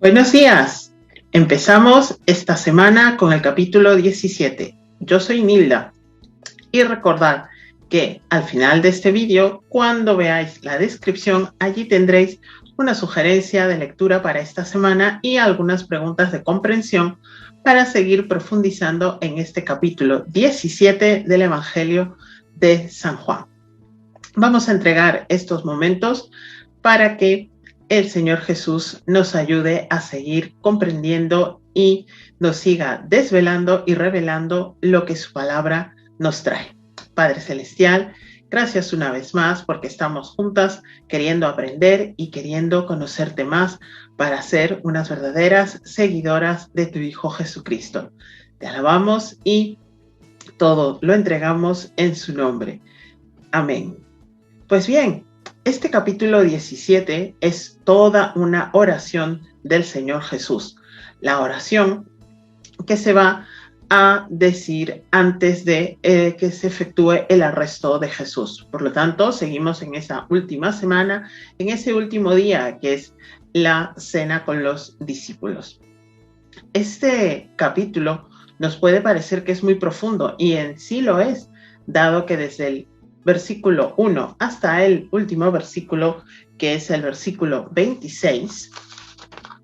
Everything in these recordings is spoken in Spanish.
Buenos días. Empezamos esta semana con el capítulo 17. Yo soy Nilda. Y recordad que al final de este vídeo, cuando veáis la descripción, allí tendréis una sugerencia de lectura para esta semana y algunas preguntas de comprensión para seguir profundizando en este capítulo 17 del Evangelio de San Juan. Vamos a entregar estos momentos para que el Señor Jesús nos ayude a seguir comprendiendo y nos siga desvelando y revelando lo que su palabra nos trae. Padre Celestial, gracias una vez más porque estamos juntas queriendo aprender y queriendo conocerte más para ser unas verdaderas seguidoras de tu Hijo Jesucristo. Te alabamos y todo lo entregamos en su nombre. Amén. Pues bien, este capítulo 17 es toda una oración del Señor Jesús. La oración que se va a decir antes de que se efectúe el arresto de Jesús. Por lo tanto, seguimos en esa última semana, en ese último día que es la cena con los discípulos. Este capítulo nos puede parecer que es muy profundo y en sí lo es, dado que desde el versículo 1 hasta el último versículo, que es el versículo 26,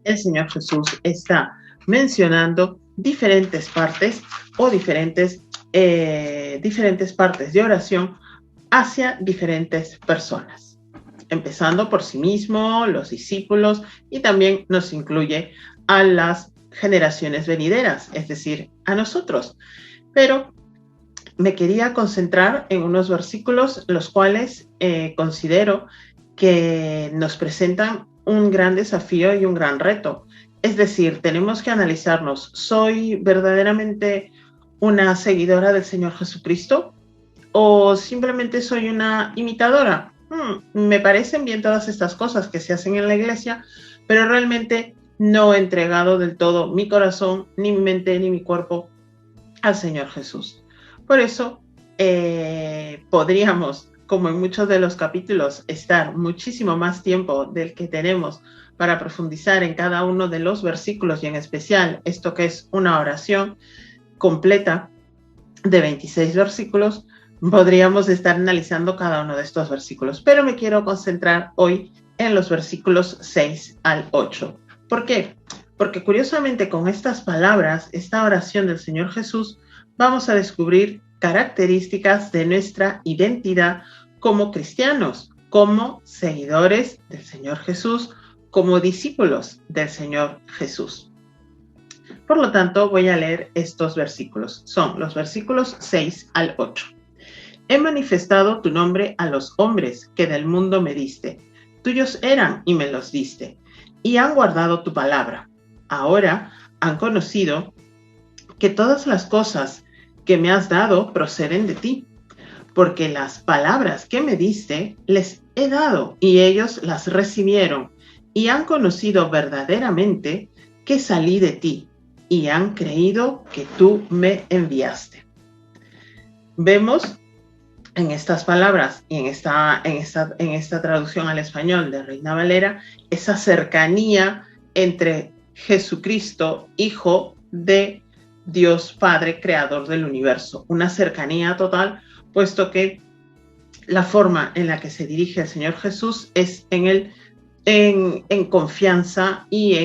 el Señor Jesús está mencionando diferentes partes o diferentes partes de oración hacia diferentes personas, empezando por sí mismo, los discípulos, y también nos incluye a las generaciones venideras, es decir, a nosotros. Pero me quería concentrar en unos versículos los cuales considero que nos presentan un gran desafío y un gran reto. Es decir, tenemos que analizarnos, ¿soy verdaderamente una seguidora del Señor Jesucristo o simplemente soy una imitadora? Me parecen bien todas estas cosas que se hacen en la iglesia, pero realmente no he entregado del todo mi corazón, ni mi mente, ni mi cuerpo al Señor Jesús. Por eso podríamos, como en muchos de los capítulos, estar muchísimo más tiempo del que tenemos para profundizar en cada uno de los versículos y en especial esto que es una oración completa de 26 versículos, podríamos estar analizando cada uno de estos versículos, pero me quiero concentrar hoy en los versículos 6 al 8. ¿Por qué? Porque curiosamente con estas palabras, esta oración del Señor Jesús, vamos a descubrir características de nuestra identidad como cristianos, como seguidores del Señor Jesús, como discípulos del Señor Jesús. Por lo tanto, voy a leer estos versículos. Son los versículos 6 al 8. He manifestado tu nombre a los hombres que del mundo me diste. Tuyos eran y me los diste, y han guardado tu palabra. Ahora han conocido que todas las cosas que me has dado proceden de ti, porque las palabras que me diste les he dado y ellos las recibieron y han conocido verdaderamente que salí de ti y han creído que tú me enviaste. Vemos en estas palabras y en esta traducción al español de Reina Valera esa cercanía entre Jesucristo, Hijo de Dios Padre, creador del universo. Una cercanía total, puesto que la forma en la que se dirige el Señor Jesús es en confianza y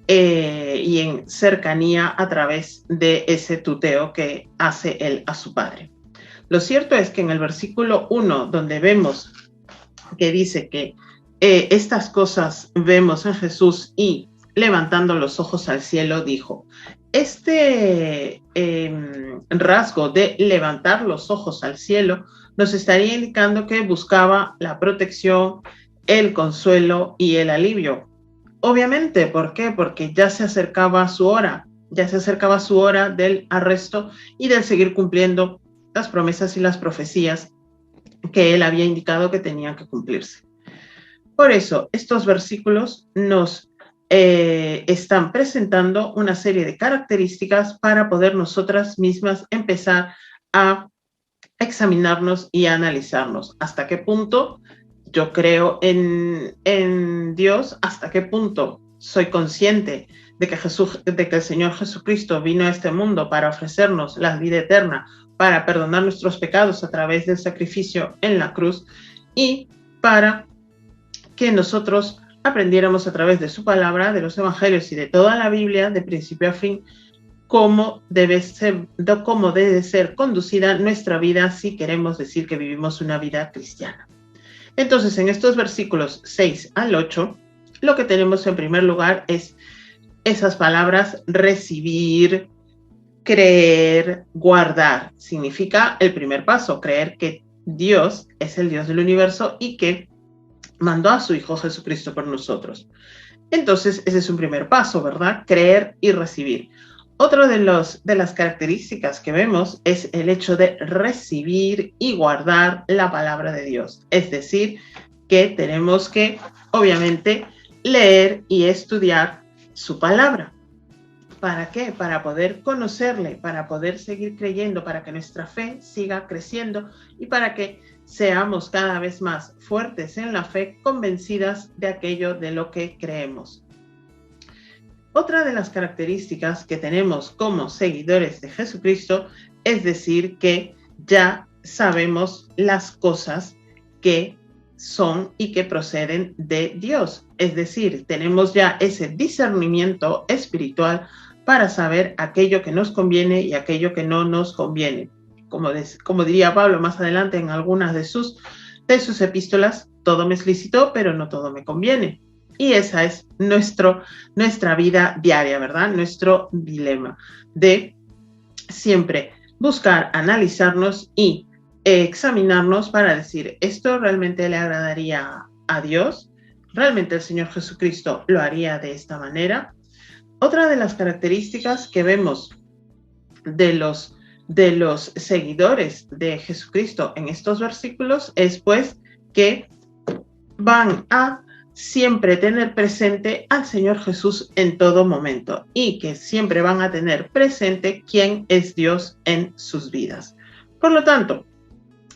en cercanía a través de ese tuteo que hace él a su Padre. Lo cierto es que en el versículo 1, donde vemos que dice que estas cosas vemos en Jesús y levantando los ojos al cielo dijo, este rasgo de levantar los ojos al cielo nos estaría indicando que buscaba la protección, el consuelo y el alivio. Obviamente, ¿por qué? Porque ya se acercaba su hora del arresto y del seguir cumpliendo las promesas y las profecías que él había indicado que tenían que cumplirse. Por eso, estos versículos nos están presentando una serie de características para poder nosotras mismas empezar a examinarnos y a analizarnos. ¿Hasta qué punto yo creo en Dios? ¿Hasta qué punto soy consciente de que el Señor Jesucristo vino a este mundo para ofrecernos la vida eterna, para perdonar nuestros pecados a través del sacrificio en la cruz y para que nosotros aprendiéramos a través de su palabra, de los evangelios y de toda la Biblia, de principio a fin, cómo debe ser conducida nuestra vida si queremos decir que vivimos una vida cristiana. Entonces, en estos versículos 6 al 8, lo que tenemos en primer lugar es esas palabras recibir, creer, guardar. Significa el primer paso, creer que Dios es el Dios del universo y que mandó a su Hijo Jesucristo por nosotros. Entonces, ese es un primer paso, ¿verdad? Creer y recibir. Otra de las características que vemos es el hecho de recibir y guardar la palabra de Dios. Es decir, que tenemos que, obviamente, leer y estudiar su palabra. ¿Para qué? Para poder conocerle, para poder seguir creyendo, para que nuestra fe siga creciendo y para que seamos cada vez más fuertes en la fe, convencidas de aquello de lo que creemos. Otra de las características que tenemos como seguidores de Jesucristo es decir que ya sabemos las cosas que son y que proceden de Dios. Es decir, tenemos ya ese discernimiento espiritual para saber aquello que nos conviene y aquello que no nos conviene. Como diría Pablo más adelante en algunas de sus epístolas, todo me es lícito, pero no todo me conviene. Y esa es nuestra vida diaria, ¿verdad? Nuestro dilema de siempre buscar, analizarnos y examinarnos para decir, ¿esto realmente le agradaría a Dios? ¿Realmente el Señor Jesucristo lo haría de esta manera? Otra de las características que vemos de los seguidores de Jesucristo en estos versículos es pues que van a siempre tener presente al Señor Jesús en todo momento y que siempre van a tener presente quién es Dios en sus vidas. Por lo tanto,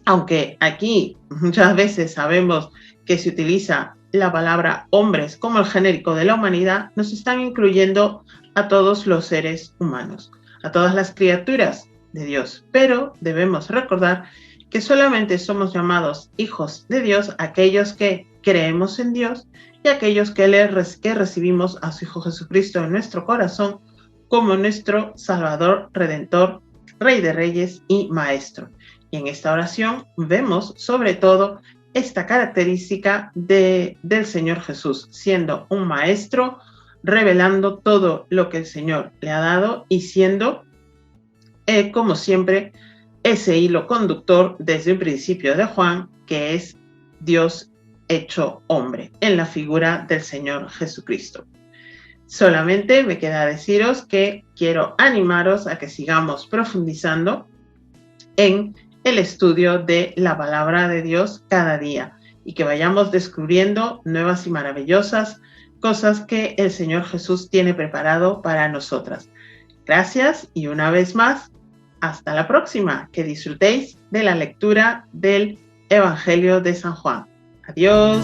aunque aquí muchas veces sabemos que se utiliza la palabra hombres como el genérico de la humanidad, nos están incluyendo a todos los seres humanos, a todas las criaturas de Dios, pero debemos recordar que solamente somos llamados hijos de Dios aquellos que creemos en Dios y aquellos que recibimos a su Hijo Jesucristo en nuestro corazón como nuestro Salvador, Redentor, Rey de Reyes y Maestro. Y en esta oración vemos sobre todo esta característica del Señor Jesús, siendo un maestro, revelando todo lo que el Señor le ha dado y siendo, como siempre, ese hilo conductor desde el principio de Juan, que es Dios hecho hombre, en la figura del Señor Jesucristo. Solamente me queda deciros que quiero animaros a que sigamos profundizando en el estudio de la palabra de Dios cada día y que vayamos descubriendo nuevas y maravillosas cosas que el Señor Jesús tiene preparado para nosotras. Gracias y una vez más, hasta la próxima. Que disfrutéis de la lectura del Evangelio de San Juan. Adiós.